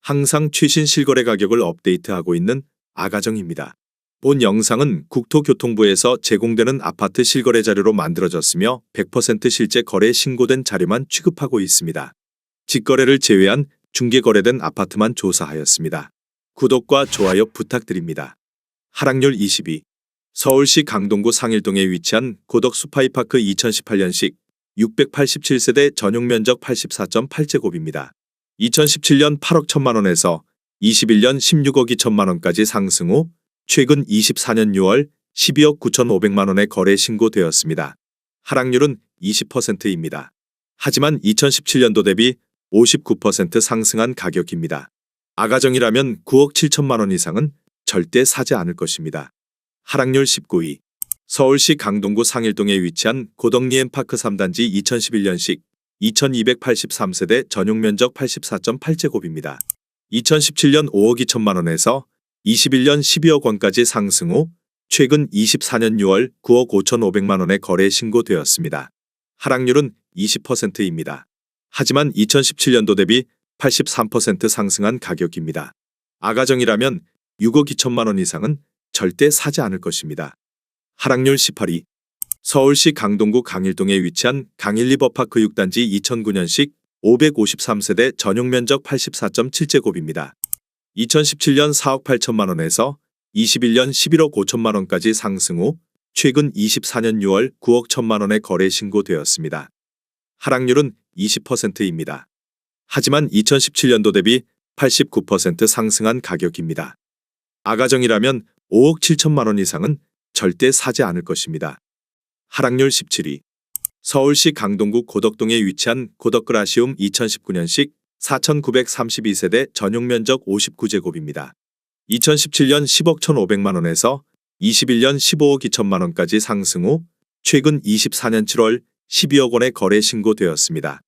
항상 최신 실거래 가격을 업데이트하고 있는 아가정입니다. 본 영상은 국토교통부에서 제공되는 아파트 실거래 자료로 만들어졌으며 100% 실제 거래 신고된 자료만 취급하고 있습니다. 직거래를 제외한 중개 거래된 아파트만 조사하였습니다. 구독과 좋아요 부탁드립니다. 하락률 22. 서울시 강동구 상일동에 위치한 고덕 스파이파크 2018년식 687세대 전용 면적 84.8제곱입니다. 2017년 8억 1천만 원에서 21년 16억 2천만 원까지 상승 후 최근 24년 6월 12억 9천5백만 원에 거래 신고되었습니다. 하락률은 20%입니다. 하지만 2017년도 대비 59% 상승한 가격입니다. 아가정이라면 9억 7천만 원 이상은 절대 사지 않을 것입니다. 하락률 19위. 서울시 강동구 상일동에 위치한 고덕 리엠파크 3단지 2011년식 2283세대 전용 면적 84.8제곱입니다. 2017년 5억 2천만 원에서 21년 12억 원까지 상승 후 최근 24년 6월 9억 5천5백만 원에 거래 신고되었습니다. 하락률은 20%입니다. 하지만 2017년도 대비 83% 상승한 가격입니다. 아가정이라면 6억 2천만 원 이상은 절대 사지 않을 것입니다. 하락률 18위. 서울시 강동구 강일동에 위치한 강일리버파크 6단지 2009년식 553세대 전용 면적 84.7제곱입니다. 2017년 4억 8천만 원에서 21년 11억 5천만 원까지 상승 후 최근 24년 6월 9억 1천만 원에 거래 신고되었습니다. 하락률은 20%입니다. 하지만 2017년도 대비 89% 상승한 가격입니다. 아가정이라면 5억 7천만 원 이상은 절대 사지 않을 것입니다. 하락률 17위. 서울시 강동구 고덕동에 위치한 고덕그라시움 2019년식 4932세대 전용 면적 59제곱입니다. 2017년 10억 1,500만 원에서 21년 15억 2천만 원까지 상승 후 최근 24년 7월 12억 원에 거래 신고되었습니다.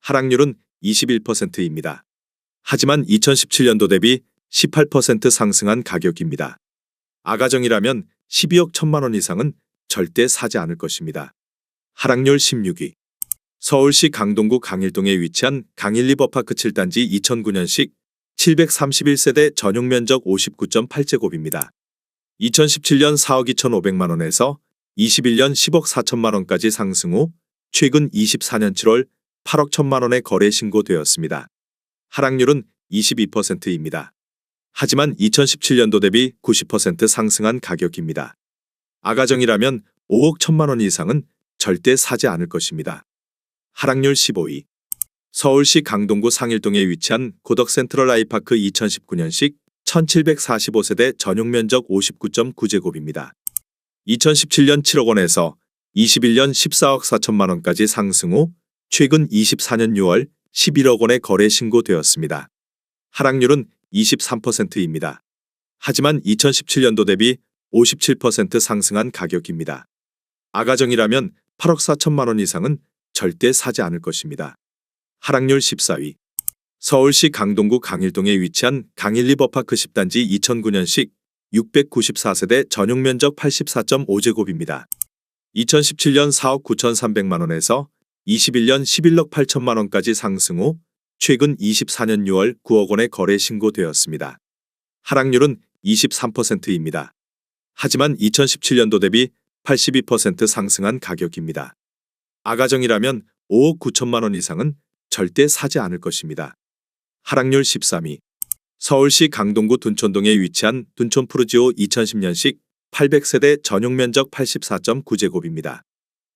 하락률은 21%입니다. 하지만 2017년도 대비 18% 상승한 가격입니다. 아가정이라면 12억 1천만 원 이상은 절대 사지 않을 것입니다. 하락률 16위. 서울시 강동구 강일동에 위치한 강일리버파크 7단지 2009년식 731세대 전용 면적 59.8제곱입니다. 2017년 4억 2천5백만 원에서 21년 10억 4천만 원까지 상승 후 최근 24년 7월 8억 1천만 원에 거래 신고되었습니다. 하락률은 22%입니다. 하지만 2017년도 대비 90% 상승한 가격입니다. 아가정이라면 5억 1천만 원 이상은 절대 사지 않을 것입니다. 하락률 15위. 서울시 강동구 상일동에 위치한 고덕 센트럴 아이파크 2019년식 1745세대 전용 면적 59.9제곱입니다. 2017년 7억 원에서 21년 14억 4천만 원까지 상승 후 최근 24년 6월 11억 원에 거래 신고되었습니다. 하락률은 23%입니다. 하지만 2017년도 대비 57% 상승한 가격입니다. 아가정이라면 8억 4천만 원 이상은 절대 사지 않을 것입니다. 하락률 14위. 서울시 강동구 강일동에 위치한 강일리버파크 10단지 2009년식 694세대 전용 면적 84.5제곱입니다. 2017년 4억 9천3백만 원에서 21년 11억 8천만 원까지 상승 후 최근 24년 6월 9억 원에 거래 신고되었습니다. 하락률은 23%입니다. 하지만 2017년도 대비 82% 상승한 가격입니다. 아가정이라면 5억 9천만 원 이상은 절대 사지 않을 것입니다. 하락률 13위. 서울시 강동구 둔촌동에 위치한 둔촌푸르지오 2010년식 800세대 전용 면적 84.9제곱입니다.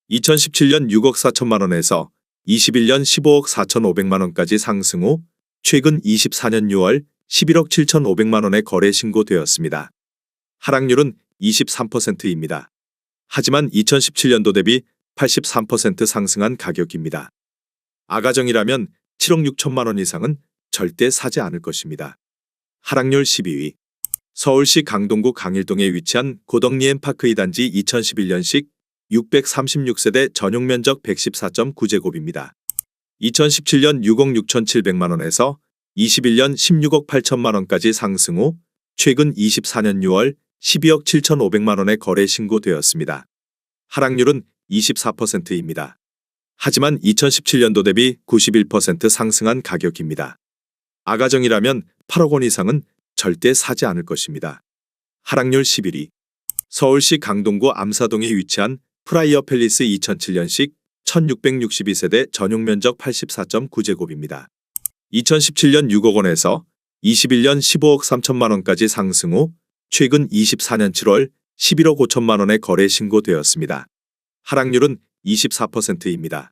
2017년 6억 4천만 원에서 21년 15억 4천5백만 원까지 상승 후 최근 24년 6월 11억 7천5백만 원에 거래 신고되었습니다. 하락률은 23%입니다. 하지만 2017년도 대비 83% 상승한 가격입니다. 아가정이라면 7억 6천만 원 이상은 절대 사지 않을 것입니다. 하락률 12위. 서울시 강동구 강일동에 위치한 고덕 리엠파크 2단지 2011년식 636세대 전용 면적 114.9제곱입니다. 2017년 6억 6천7백만 원에서 21년 16억 8천만 원까지 상승 후 최근 24년 6월 12억 7천5백만 원에 거래 신고되었습니다. 하락률은 24%입니다. 하지만 2017년도 대비 91% 상승한 가격입니다. 아가정이라면 8억 원 이상은 절대 사지 않을 것입니다. 하락률 11위. 서울시 강동구 암사동에 위치한 프라이어 팰리스 2007년식 1662세대 전용 면적 84.9제곱입니다. 2017년 6억 원에서 21년 15억 3천만 원까지 상승 후 최근 24년 7월 11억 5천만 원에 거래 신고되었습니다. 하락률은 24%입니다.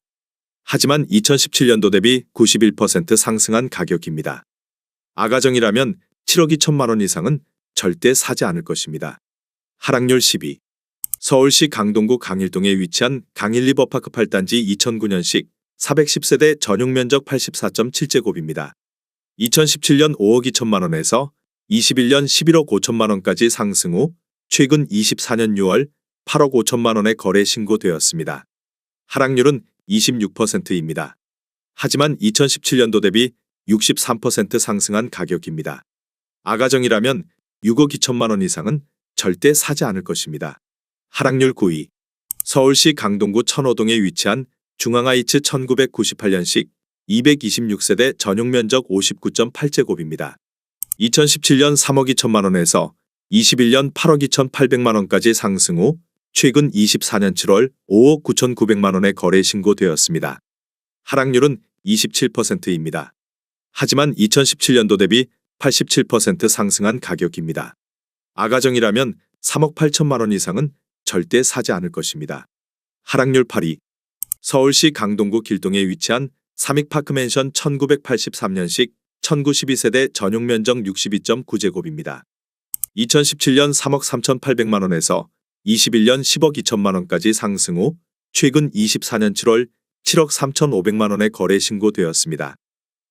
하지만 2017년도 대비 91% 상승한 가격입니다. 아가정이라면 7억 2천만 원 이상은 절대 사지 않을 것입니다. 하락률 12. 서울시 강동구 강일동에 위치한 강일리버파크 8단지 2009년식 410세대 전용 면적 84.7제곱입니다. 2017년 5억 2천만 원에서 21년 11억 5천만 원까지 상승 후 최근 24년 6월 8억 5천만 원에 거래 신고되었습니다. 하락률은 26%입니다. 하지만 2017년도 대비 63% 상승한 가격입니다. 아가정이라면 6억 2천만 원 이상은 절대 사지 않을 것입니다. 하락률 9위. 서울시 강동구 천호동에 위치한 중앙하이츠 1998년식 226세대 전용 면적 59.8제곱입니다. 2017년 3억 2천만 원에서 21년 8억 2,800만 원까지 상승 후 최근 24년 7월 5억 9,900만 원에 거래 신고되었습니다. 하락률은 27%입니다. 하지만 2017년도 대비 87% 상승한 가격입니다. 아가정이라면 3억 8천만 원 이상은 절대 사지 않을 것입니다. 하락률 8위. 서울시 강동구 길동에 위치한 삼익파크맨션 1983년식 1912세대 전용 면적 62.9제곱입니다. 2017년 3억 3,800만 원에서 21년 10억 2천만 원까지 상승 후 최근 24년 7월 7억 3,500만 원에 거래 신고되었습니다.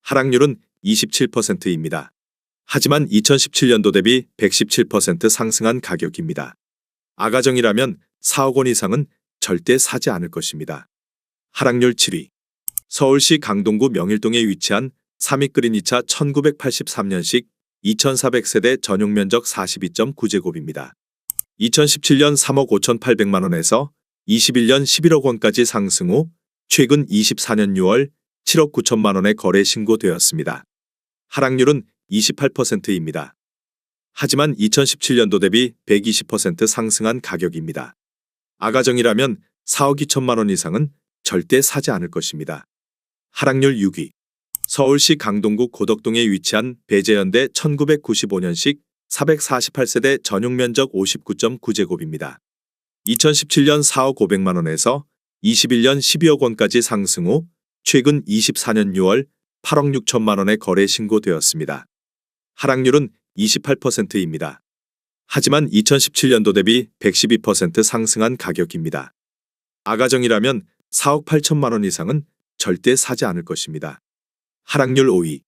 하락률은 27%입니다. 하지만 2017년도 대비 117% 상승한 가격입니다. 아가정이라면 4억 원 이상은 절대 사지 않을 것입니다. 하락률 7위. 서울시 강동구 명일동에 위치한 삼익그린 2차 1983년식 2400세대 전용 면적 42.9제곱입니다. 2017년 3억 5,800만 원에서 21년 11억 원까지 상승 후 최근 24년 6월 7억 9천만 원에 거래 신고되었습니다. 하락률은 28%입니다. 하지만 2017년도 대비 120% 상승한 가격입니다. 아가정이라면 4억 2천만 원 이상은 절대 사지 않을 것입니다. 하락률 6위. 서울시 강동구 고덕동에 위치한 배재현대 1995년식 448세대 전용 면적 59.9제곱입니다. 2017년 4억 500만 원에서 21년 12억 원까지 상승 후 최근 24년 6월 8억 6천만 원에 거래 신고되었습니다. 하락률은 28%입니다. 하지만 2017년도 대비 112% 상승한 가격입니다. 아가정이라면 4억 8천만 원 이상은 절대 사지 않을 것입니다. 하락률 5위.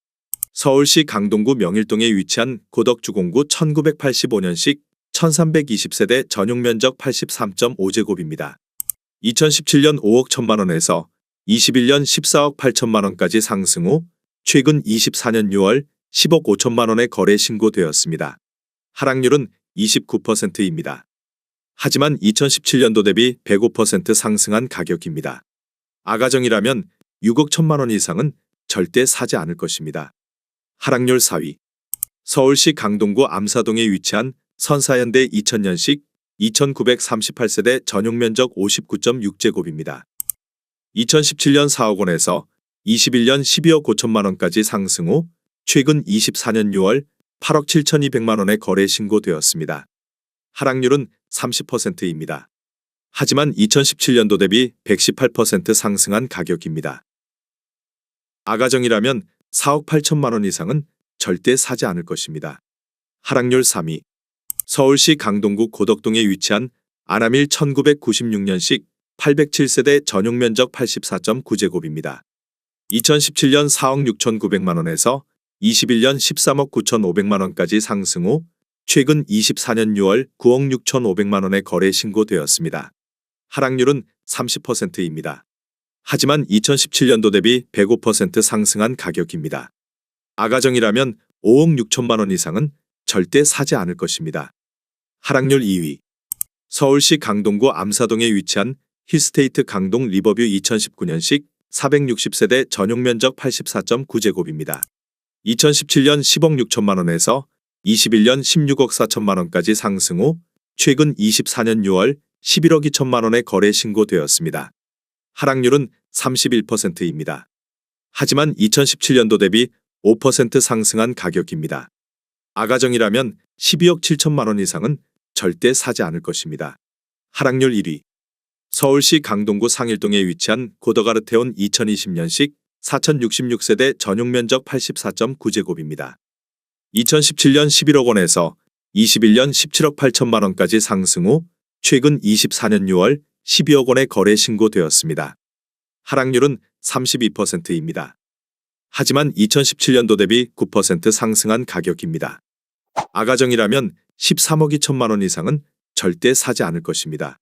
서울시 강동구 명일동에 위치한 고덕주공구 1985년식 1320세대 전용 면적 83.5제곱입니다. 2017년 5억 1천만 원에서 21년 14억 8천만 원까지 상승 후 최근 24년 6월 10억 5천만 원에 거래 신고되었습니다. 하락률은 29%입니다. 하지만 2017년도 대비 105% 상승한 가격입니다. 아가정이라면 6억 1천만 원 이상은 절대 사지 않을 것입니다. 하락률 4위. 서울시 강동구 암사동에 위치한 선사현대 2000년식 2938세대 전용 면적 59.6제곱입니다. 2017년 4억 원에서 21년 12억 5천만 원까지 상승 후 최근 24년 6월 8억 7,200만 원에 거래 신고되었습니다. 하락률은 30%입니다. 하지만 2017년도 대비 118% 상승한 가격입니다. 아가정이라면 4억 8천만 원 이상은 절대 사지 않을 것입니다. 하락률 3위. 서울시 강동구 고덕동에 위치한 아나밀 1996년식 807세대 전용 면적 84.9제곱입니다. 2017년 4억 6,900만 원에서 21년 13억 9,500만 원까지 상승 후 최근 24년 6월 9억 6,500만 원에 거래 신고되었습니다. 하락률은 30%입니다. 하지만 2017년도 대비 105% 상승한 가격입니다. 아가정이라면 5억 6천만 원 이상은 절대 사지 않을 것입니다. 하락률 2위. 서울시 강동구 암사동에 위치한 힐스테이트 강동 리버뷰 2019년식 460세대 전용 면적 84.9제곱입니다. 2017년 10억 6천만 원에서 21년 16억 4천만 원까지 상승 후 최근 24년 6월 11억 2천만 원의 거래 신고되었습니다. 하락률은 31%입니다. 하지만 2017년도 대비 5% 상승한 가격입니다. 아가정이라면 12억 7천만 원 이상은 절대 사지 않을 것입니다. 하락률 1위. 서울시 강동구 상일동에 위치한 고더가르테온 2020년식 4066세대 전용 면적 84.9제곱입니다. 2017년 11억 원에서 21년 17억 8천만 원까지 상승 후 최근 24년 6월 12억 원의 거래 신고되었습니다. 하락률은 32%입니다. 하지만 2017년도 대비 9% 상승한 가격입니다. 아가정이라면 13억 2천만 원 이상은 절대 사지 않을 것입니다.